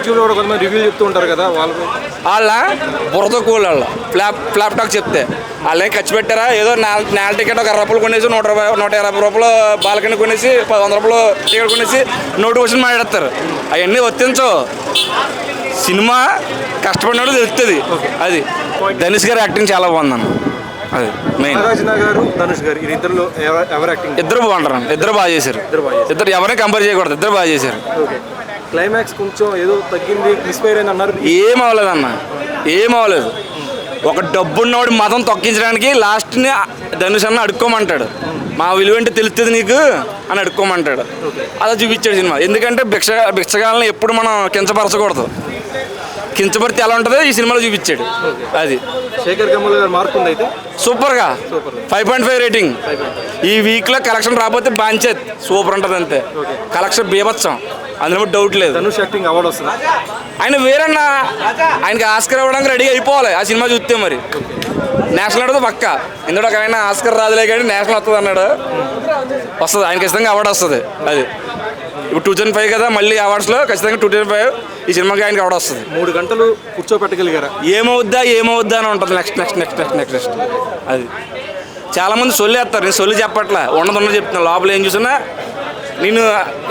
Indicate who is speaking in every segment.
Speaker 1: యూట్యూబ్లో కూడా కొంతమంది రివ్యూ చెప్తూ ఉంటారు కదా
Speaker 2: వాళ్ళ బురద కూల్ వాళ్ళ ఫ్లాప్ టాక్ చెప్తే వాళ్ళేం ఖర్చు పెట్టారా ఏదో నేల టికెట్ ఒక 60 రూపాయలు కొనేసి 120 రూపాయలు బాల్కనీ కొనేసి 100 రూపాయలు టికెట్ కొనేసి నోటిఫికేషన్ మాట్లాడతారు. అవన్నీ వర్తించవు. సినిమా కష్టపడినప్పుడు తెలుస్తుంది. అది ధనుష్ గారి యాక్టింగ్ చాలా బాగుందన్న. అది మెయిన్.
Speaker 1: గారు ధనుష్ గారు ఇద్దరు ఎవరు యాక్టింగ్?
Speaker 2: ఇద్దరు బాగుంటారు. ఇద్దరు బాగా చేశారు. ఇద్దరు ఎవరిని కంపేర్ చేయకూడదు. ఇద్దరు బాగా చేశారు.
Speaker 1: క్లైమాక్స్ కొంచెం ఏదో తగ్గింది, ఇన్స్పైర్ అయింది అన్నారు.
Speaker 2: ఏం అవ్వలేదన్న, ఏం అవ్వలేదు. ఒక డబ్బున్నవాడు మతం తొక్కించడానికి లాస్ట్ని ధనుష్ అన్న అడుక్కోమంటాడు. మా విలువ అంటే తెలుస్తుంది నీకు అని అడుక్కోమంటాడు. అలా చూపించాడు సినిమా. ఎందుకంటే భిక్షగాలను ఎప్పుడు మనం కించపరచకూడదు. కించపడితే ఎలా ఉంటుందో ఈ సినిమాలో చూపించాడు. అది
Speaker 1: శేఖర్ కమల్ గారు మార్క్ ఉంది అయితే
Speaker 2: సూపర్గా 5.5 రేటింగ్. ఈ వీక్లో కలెక్షన్ రాకపోతే బాంచేత్ సూపర్ ఉంటుంది అంతే. కలెక్షన్ బీభత్సం, అందులో డౌట్ లేదు.
Speaker 1: ధనుష్ యాక్టింగ్ అవార్డు వస్తుంది.
Speaker 2: ఆయన వేరన్నా, ఆయనకి ఆస్కర్ ఇవ్వడానికి రెడీ అయిపోవాలి ఆ సినిమా చూస్తే. మరి నేషనల్ అడిగితే పక్క. ఎందుకంటే ఒక ఆయన ఆస్కర్ రాదులే కానీ నేషనల్ వస్తుంది అన్నాడు. వస్తుంది, ఆయన ఖచ్చితంగా అవార్డు వస్తుంది. అది ఇప్పుడు 2005 కదా, మళ్ళీ అవార్డ్స్లో ఖచ్చితంగా 2005 ఈ సినిమాకి ఆయనకి అవార్డు వస్తుంది.
Speaker 1: 3 గంటలు కూర్చోపెట్టగలిగారా?
Speaker 2: ఏమవుద్దా అని ఉంటుంది. నెక్స్ట్ అది చాలామంది సొల్లేస్తారు. నేను సొల్లు చెప్పట్లా, ఉన్నది చెప్తున్నా. లోపల ఏం చూసినా నేను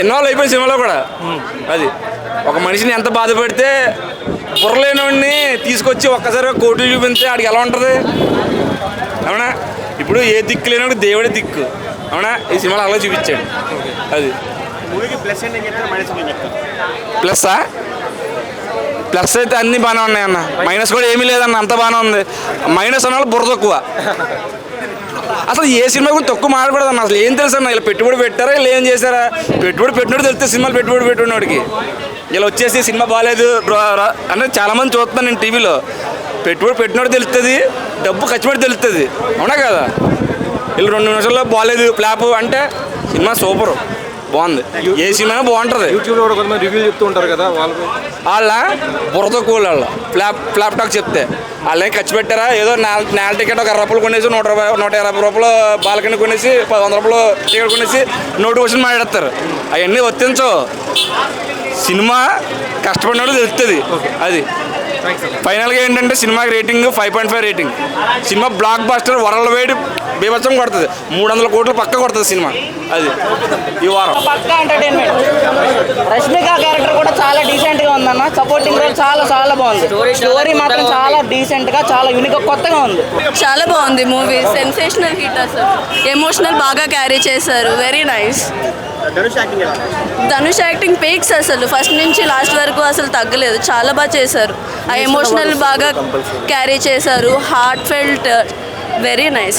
Speaker 2: ఇన్వాల్వ్ అయిపోయిన సినిమాలో కూడా. అది ఒక మనిషిని ఎంత బాధ పెడితే బుర్రలేనివాడిని తీసుకొచ్చి ఒక్కసారి కోట్లు చూపిస్తే ఆడికి ఎలా ఉంటుంది? అవునా? ఇప్పుడు ఏ దిక్కు లేనివాడు దేవుడే దిక్కు. అవునా? ఈ సినిమాలో అలా చూపించాడు. అది ప్లస్సా? ప్లస్ అయితే అన్నీ బాగానే ఉన్నాయన్న. మైనస్ కూడా ఏమీ లేదన్న, అంత బాగానే ఉంది. మైనస్ అన్న బుర్ర తక్కువ. అసలు ఏ సినిమా గురించి తక్కువ మాట్లాడకూడదు అన్న. అసలు ఏం తెలుసు అన్న, ఇలా పెట్టుబడి పెట్టారా, ఇలా ఏం చేశారా? పెట్టుబడి పెట్టినట్టు తెలిస్తే సినిమాలు పెట్టుబడి పెట్టినోడికి. ఇలా వచ్చేసి సినిమా బాగాలేదు అంటే చాలామంది చూస్తున్నాను నేను టీవీలో. పెట్టుబడి పెట్టినట్టు తెలుస్తుంది, డబ్బు ఖర్చు పెట్టి తెలుస్తుంది. అవునా కదా? వీళ్ళు 2 నిమిషాల్లో బాగాలేదు ఫ్లాప్ అంటే సినిమా సూపర్ బాగుంది. ఏ సినిమా బాగుంటుంది.
Speaker 1: యూట్యూబ్లో కూడా కొంతమంది రివ్యూ చెప్తూ ఉంటారు కదా
Speaker 2: వాళ్ళ బురద కూల్ వాళ్ళ ఫ్లాప్ టాక్ చెప్తే వాళ్ళేం ఖర్చు పెట్టారా ఏదో నేల టికెట్ ఒక 60 రూపాయలు కొనేసి 120 రూపాయలు బాల్కనీ కొనేసి 100 రూపాయలు టికెట్ కొనేసి నోటిఫికేషన్ మాట్లాడతారు. అవన్నీ వర్తించవు. సినిమా కష్టపడినప్పుడు తెలుస్తుంది. అది ఫైనల్గా ఏంటంటే సినిమాకి rating 5.5 rating. Cinema block buster world wide బీభత్సం కొడుతుంది. 300 కోట్లు పక్క కొడుతుంది సినిమా. అది ఈ వారం
Speaker 3: పక్క ఎంటర్టైన్మెంట్. రష్మిక క్యారెక్టర్ కూడా చాలా డీసెంట్ గా ఉందన్న. సపోర్టింగ్ రోల్ చాలా బాగుంది. స్టోరీ మాత్రం చాలా డీసెంట్ గా, చాలా యూనిక్, కొత్తగా ఉంది.
Speaker 4: చాలా బాగుంది మూవీ. సెన్సేషనల్ హిట్ అసలు. ఎమోషనల్ బాగా క్యారీ చేశారు. Very nice. Dhanush acting peaks అసలు. ఫస్ట్ నుంచి లాస్ట్ వరకు అసలు తగ్గలేదు. చాలా బాగా చేశారు. ఆ ఎమోషనల్ బాగా క్యారీ చేశారు. Heart felt. Very nice.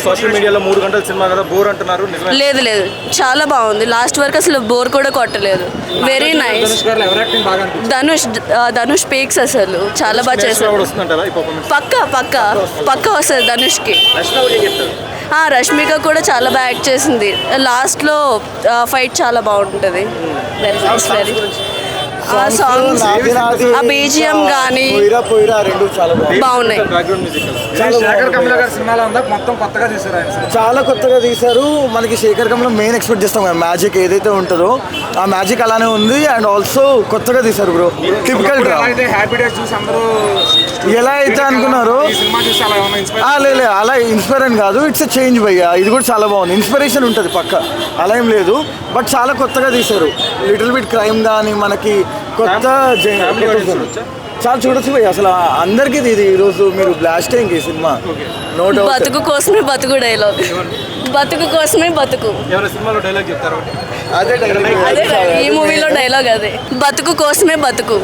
Speaker 1: Social మీడియాలో 3 గంటల సినిమా కదా బోర్ అంటున్నారు.
Speaker 4: లేదు చాలా బాగుంది. లాస్ట్ వరకు అసలు బోర్ కూడా కొట్టలేదు. Very nice. ధనుష్ పీక్స్ అసలు. చాలా బాగా చేశారు. పక్క వస్తుంది ధనుష్కి. రష్మిక కూడా చాలా బాగా యాక్ట్ చేసింది. లాస్ట్లో ఫైట్ చాలా బాగుంటుంది. Very nice. ఆ సాంగ్స్, ఆ బీజిఎం కానీ బాగున్నాయి.
Speaker 5: చాలా కొత్తగా తీశారు. మనకి శేఖర్ కమల్ మెయిన్ ఎక్స్పెక్ట్ చేస్తాం కదా, మ్యాజిక్ ఏదైతే ఉంటుందో ఆ మ్యాజిక్ అలానే ఉంది. అండ్ ఆల్సో కొత్తగా తీశారు బ్రో. టిపికల్ ఎలా అయితే అనుకున్నారు లేదు అలా ఇన్స్పైర్ అని కాదు. ఇట్స్ ఎ చేంజ్ భయ్యా. ఇది కూడా చాలా బాగుంది. ఇన్స్పిరేషన్ ఉంటుంది పక్క, అలా ఏం లేదు. బట్ చాలా కొత్తగా తీశారు. లిటిల్ బిట్ క్రైమ్ కానీ మనకి కొత్త చాలా చూడొచ్చు భయ్య. అసలు అందరికీ ఇది ఈరోజు మీరు బ్లాస్ట్ అయింది ఈ సినిమా. No doubt.
Speaker 4: బతుకు కోసమే బతుకు డైలాగ్. బతుకు కోసమే బతుకు.
Speaker 5: అదే
Speaker 4: ఈ మూవీలో డైలాగ్ అదే. బతుకు కోసమే బతుకు.